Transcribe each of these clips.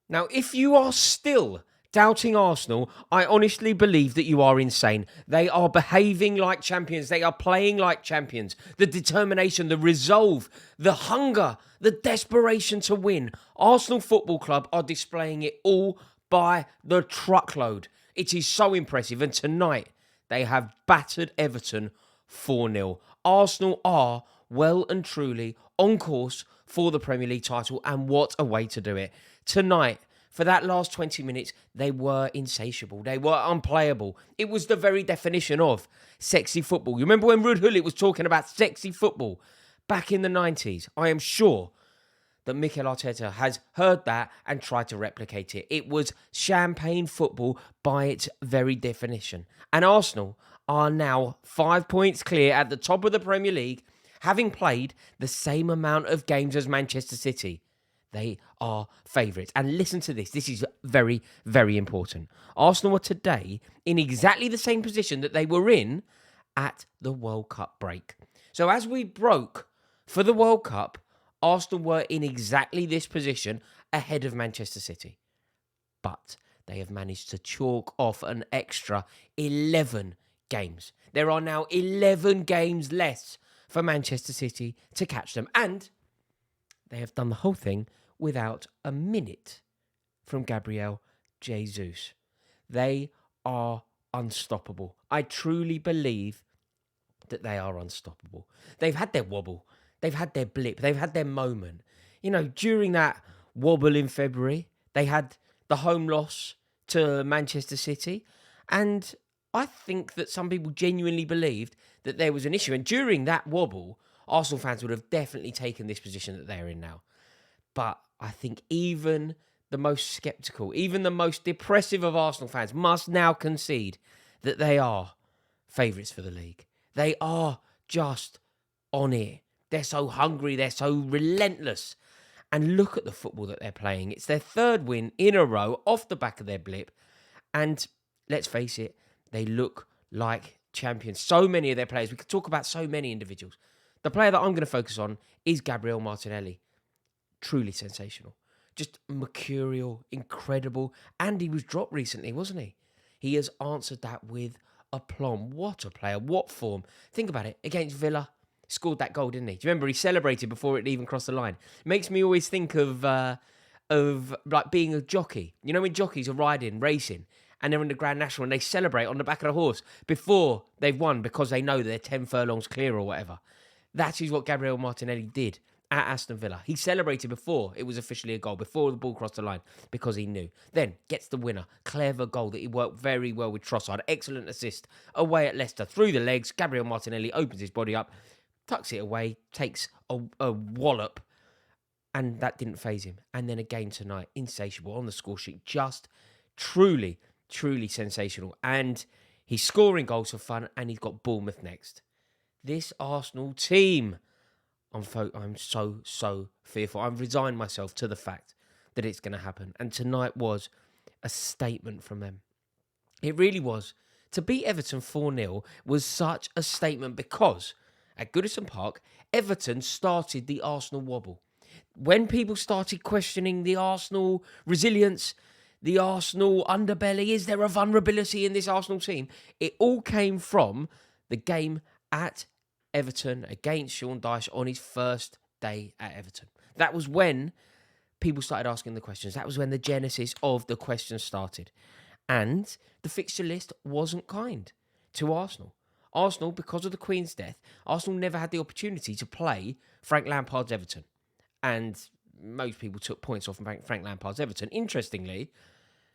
Now, if you are still doubting Arsenal, I honestly believe that you are insane. They are behaving like champions. They are playing like champions. The determination, the resolve, the hunger, the desperation to win. Arsenal Football Club are displaying it all by the truckload. It is so impressive. And tonight, they have battered Everton 4-0. Arsenal are well and truly on course for the Premier League title, and what a way to do it. Tonight, for that last 20 minutes, they were insatiable. They were unplayable. It was the very definition of sexy football. You remember when Ruud Gullit was talking about sexy football back in the 90s? I am sure that Mikel Arteta has heard that and tried to replicate it. It was champagne football by its very definition. And Arsenal are now 5 points clear at the top of the Premier League, having played the same amount of games as Manchester City. They are favourites. And listen to this. This is very, very important. Arsenal are today in exactly the same position that they were in at the World Cup break. So as we broke for the World Cup, Arsenal were in exactly this position ahead of Manchester City. But they have managed to chalk off an extra 11 games. There are now 11 games less for Manchester City to catch them. And they have done the whole thing without a minute from Gabriel Jesus. They are unstoppable. I truly believe that they are unstoppable. They've had their wobble. They've had their blip. They've had their moment. You know, during that wobble in February, they had the home loss to Manchester City. And I think that some people genuinely believed that there was an issue. And during that wobble, Arsenal fans would have definitely taken this position that they're in now. But I think even the most sceptical, even the most depressive of Arsenal fans must now concede that they are favourites for the league. They are just on it. They're so hungry. They're so relentless. And look at the football that they're playing. It's their third win in a row off the back of their blip. And let's face it, they look like champions. So many of their players. We could talk about so many individuals. The player that I'm going to focus on is Gabriel Martinelli. Truly sensational. Just mercurial, incredible. And he was dropped recently, wasn't he? He has answered that with aplomb. What a player. What form. Think about it. Against Villa, scored that goal, didn't he? Do you remember he celebrated before it even crossed the line? Makes me always think of like being a jockey. You know when jockeys are riding, racing, and they're in the Grand National and they celebrate on the back of the horse before they've won because they know they're 10 furlongs clear or whatever. That is what Gabriel Martinelli did at Aston Villa. He celebrated before it was officially a goal, before the ball crossed the line, because he knew. Then gets the winner. Clever goal that he worked very well with Trossard. Excellent assist away at Leicester. Through the legs, Gabriel Martinelli opens his body up, tucks it away, takes a wallop, and that didn't faze him. And then again tonight, insatiable on the score sheet. Just truly, truly sensational. And he's scoring goals for fun, and he's got Bournemouth next. This Arsenal team, I'm so fearful. I've resigned myself to the fact that it's going to happen. And tonight was a statement from them. It really was. To beat Everton 4-0 was such a statement because at Goodison Park, Everton started the Arsenal wobble. When people started questioning the Arsenal resilience, the Arsenal underbelly, is there a vulnerability in this Arsenal team? It all came from the game at Everton against Sean Dyche on his first day at Everton. That was when people started asking the questions. That was when the genesis of the questions started. And the fixture list wasn't kind to Arsenal. Arsenal, because of the Queen's death, Arsenal never had the opportunity to play Frank Lampard's Everton. And most people took points off Frank Lampard's Everton. Interestingly,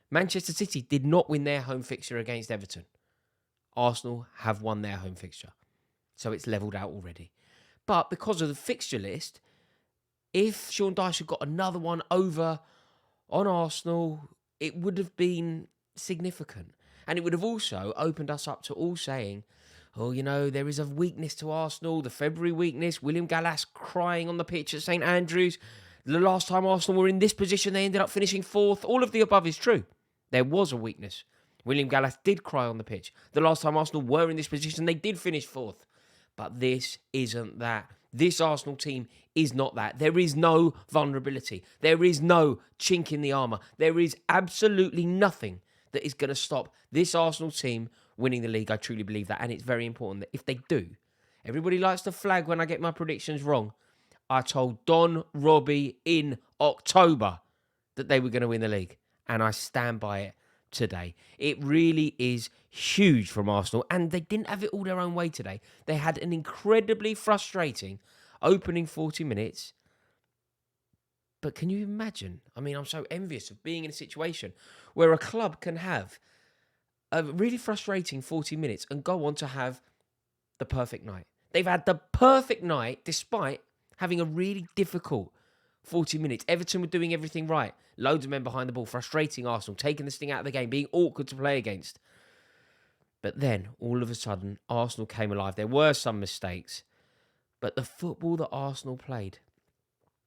Manchester City did not win their home fixture against Everton. Arsenal have won their home fixture. So it's levelled out already. But because of the fixture list, if Sean Dyche had got another one over on Arsenal, it would have been significant. And it would have also opened us up to all saying, oh, you know, there is a weakness to Arsenal, the February weakness, William Gallas crying on the pitch at St Andrews. The last time Arsenal were in this position, they ended up finishing fourth. All of the above is true. There was a weakness. William Gallas did cry on the pitch. The last time Arsenal were in this position, they did finish fourth. But this isn't that. This Arsenal team is not that. There is no vulnerability. There is no chink in the armour. There is absolutely nothing that is going to stop this Arsenal team winning the league. I truly believe that. And it's very important that if they do, everybody likes to flag when I get my predictions wrong. I told Don Robbie in October that they were going to win the league. And I stand by it today. It really is huge from Arsenal. And they didn't have it all their own way today. They had an incredibly frustrating opening 40 minutes. But can you imagine? I mean, I'm so envious of being in a situation where a club can have a really frustrating 40 minutes and go on to have the perfect night. They've had the perfect night despite having a really difficult 40 minutes. Everton were doing everything right. Loads of men behind the ball, frustrating Arsenal, taking the sting out of the game, being awkward to play against. But then, all of a sudden, Arsenal came alive. There were some mistakes. But the football that Arsenal played,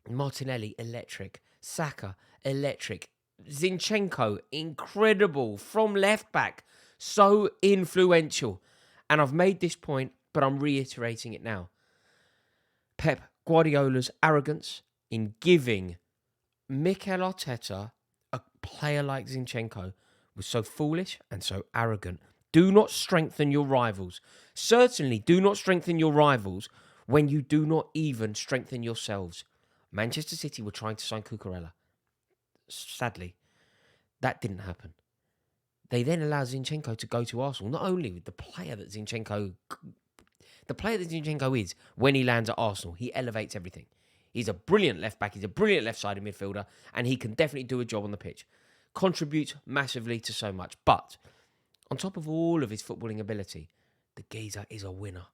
Martinelli, electric. Saka, electric. Zinchenko, incredible. From left back, so influential. And I've made this point, but I'm reiterating it now. Pep Guardiola's arrogance in giving Mikel Arteta a player like Zinchenko was so foolish and so arrogant. Do not strengthen your rivals. Certainly do not strengthen your rivals when you do not even strengthen yourselves. Manchester City were trying to sign Cucurella. Sadly, that didn't happen. They then allowed Zinchenko to go to Arsenal, not only with the player that Zinchenko is when he lands at Arsenal. He elevates everything. He's a brilliant left back. He's a brilliant left-sided midfielder, and he can definitely do a job on the pitch. Contributes massively to so much. But on top of all of his footballing ability, the geezer is a winner.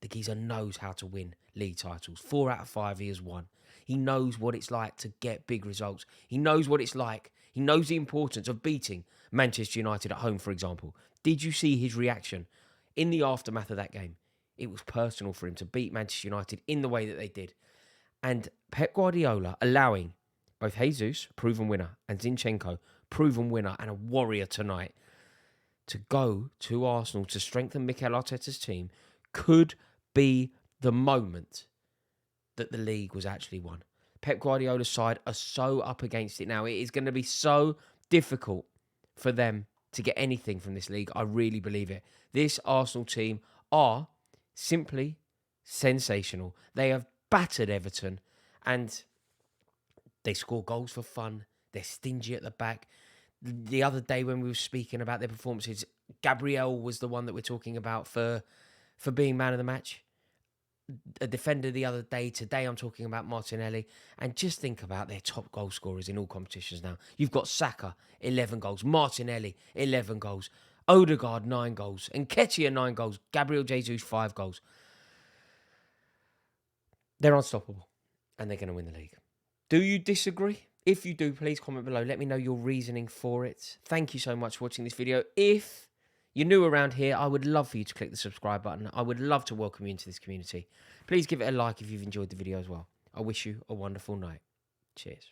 The geezer knows how to win league titles. 4 out of 5 he has won. He knows what it's like to get big results. He knows what it's like. He knows the importance of beating Manchester United at home, for example. Did you see his reaction in the aftermath of that game? It was personal for him to beat Manchester United in the way that they did. And Pep Guardiola allowing both Jesus, proven winner, and Zinchenko, proven winner and a warrior tonight, to go to Arsenal to strengthen Mikel Arteta's team could be the moment that the league was actually won. Pep Guardiola's side are so up against it now. It is going to be so difficult for them to get anything from this league. I really believe it. This Arsenal team are simply sensational. They have battered Everton and they score goals for fun. They're stingy at the back. The other day when we were speaking about their performances, Gabriel was the one that we're talking about for being man of the match. A defender the other day. Today I'm talking about Martinelli. And just think about their top goal scorers in all competitions now. You've got Saka, 11 goals. Martinelli, 11 goals. Odegaard, 9 goals. Nketiah, 9 goals. Gabriel Jesus, 5 goals. They're unstoppable. And they're going to win the league. Do you disagree? If you do, please comment below. Let me know your reasoning for it. Thank you so much for watching this video. If you're new around here, I would love for you to click the subscribe button. I would love to welcome you into this community. Please give it a like if you've enjoyed the video as well. I wish you a wonderful night. Cheers.